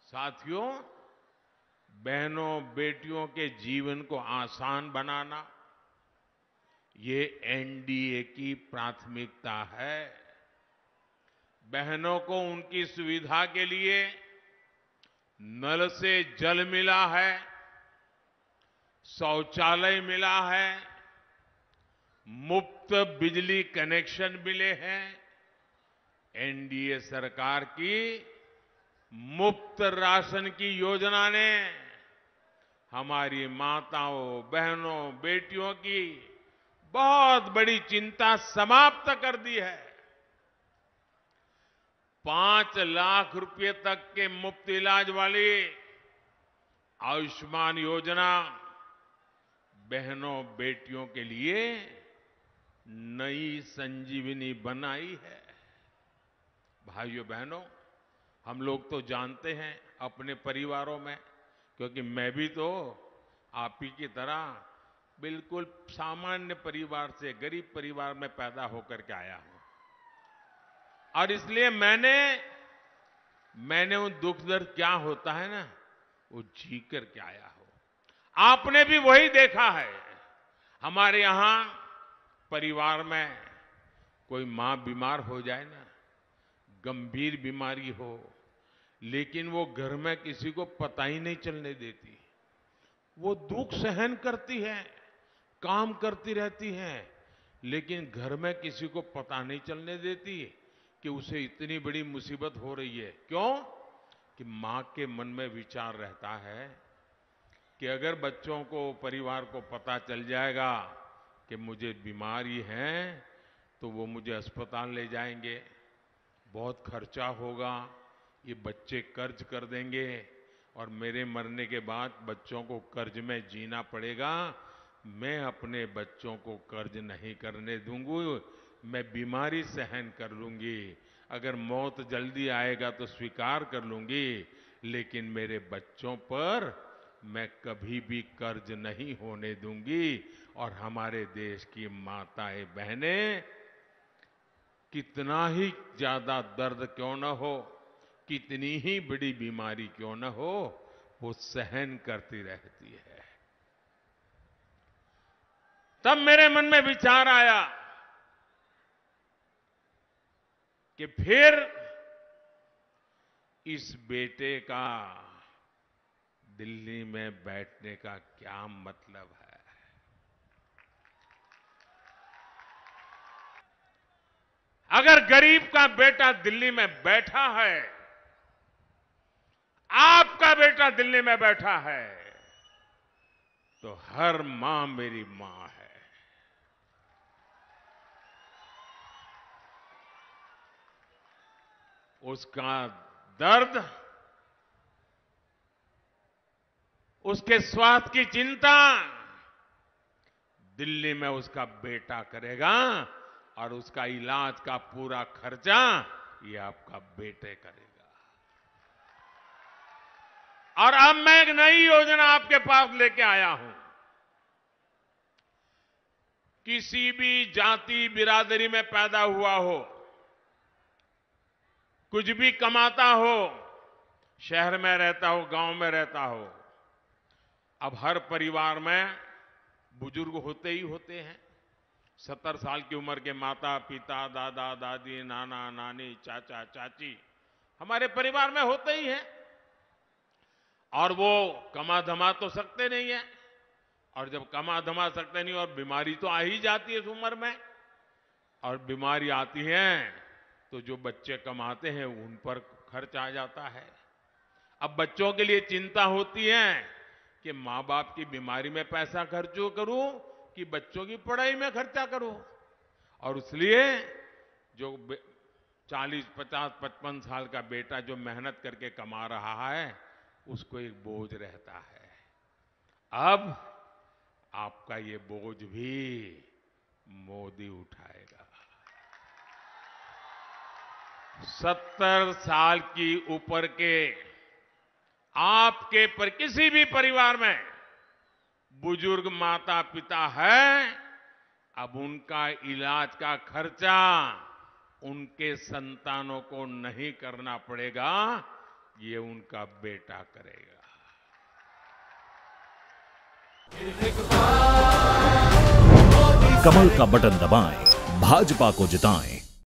साथियों, बहनों बेटियों के जीवन को आसान बनाना ये एनडीए की प्राथमिकता है। बहनों को उनकी सुविधा के लिए नल से जल मिला है, शौचालय मिला है, मुफ्त बिजली कनेक्शन मिले हैं। एनडीए सरकार की मुफ्त राशन की योजना ने हमारी माताओं, बहनों, बेटियों की बहुत बड़ी चिंता समाप्त कर दी है। 5 लाख रुपए तक के मुफ्त इलाज वाली आयुष्मान योजना बहनों बेटियों के लिए नई संजीवनी बनाई है। भाइयों बहनों, हम लोग तो जानते हैं अपने परिवारों में, क्योंकि मैं भी तो आप ही की तरह बिल्कुल सामान्य परिवार से, गरीब परिवार में पैदा होकर के आया हूं, और इसलिए मैंने वो दुख दर्द क्या होता है ना, वो जी करके आया हूं। आपने भी वही देखा है। हमारे यहां परिवार में कोई मां बीमार हो जाए ना, गंभीर बीमारी हो, लेकिन वो घर में किसी को पता ही नहीं चलने देती। वो दुख सहन करती है, काम करती रहती है, लेकिन घर में किसी को पता नहीं चलने देती कि उसे इतनी बड़ी मुसीबत हो रही है। क्यों? कि मां के मन में विचार रहता है कि अगर बच्चों को, परिवार को पता चल जाएगा कि मुझे बीमारी है, तो वो मुझे अस्पताल ले जाएंगे, बहुत खर्चा होगा, ये बच्चे कर्ज कर देंगे और मेरे मरने के बाद बच्चों को कर्ज में जीना पड़ेगा। मैं अपने बच्चों को कर्ज नहीं करने दूंगी, मैं बीमारी सहन कर लूंगी, अगर मौत जल्दी आएगा तो स्वीकार कर लूंगी, लेकिन मेरे बच्चों पर मैं कभी भी कर्ज नहीं होने दूंगी। और हमारे देश की माताएं बहनें कितना ही ज्यादा दर्द क्यों न हो, कितनी ही बड़ी बीमारी क्यों न हो, वो सहन करती रहती है। तब मेरे मन में विचार आया कि फिर इस बेटे का दिल्ली में बैठने का क्या मतलब है। अगर गरीब का बेटा दिल्ली में बैठा है, आपका बेटा दिल्ली में बैठा है, तो हर मां मेरी मां है। उसका दर्द, उसके स्वास्थ्य की चिंता दिल्ली में उसका बेटा करेगा, और उसका इलाज का पूरा खर्चा ये आपका बेटे करेगा। और अब मैं एक नई योजना आपके पास लेके आया हूं। किसी भी जाति बिरादरी में पैदा हुआ हो, कुछ भी कमाता हो, शहर में रहता हो, गांव में रहता हो, अब हर परिवार में बुजुर्ग होते ही होते हैं। 70 साल की उम्र के माता पिता, दादा दादी, नाना नानी, चाचा चाची हमारे परिवार में होते ही हैं, और वो कमा धमा तो सकते नहीं है, और जब कमा धमा सकते नहीं और बीमारी तो आ ही जाती है इस उम्र में, और बीमारी आती है तो जो बच्चे कमाते हैं उन पर खर्च आ जाता है। अब बच्चों के लिए चिंता होती है कि मां बाप की बीमारी में पैसा खर्च करूं कि बच्चों की पढ़ाई में खर्चा करूं, और इसलिए जो 40, 50, 55 साल का बेटा जो मेहनत करके कमा रहा है, उसको एक बोझ रहता है। अब आपका ये बोझ भी मोदी उठाएगा। 70 साल की ऊपर के आपके पर किसी भी परिवार में बुजुर्ग माता पिता है, अब उनका इलाज का खर्चा उनके संतानों को नहीं करना पड़ेगा, ये उनका बेटा करेगा। कमल का बटन दबाएं, भाजपा को जिताएं।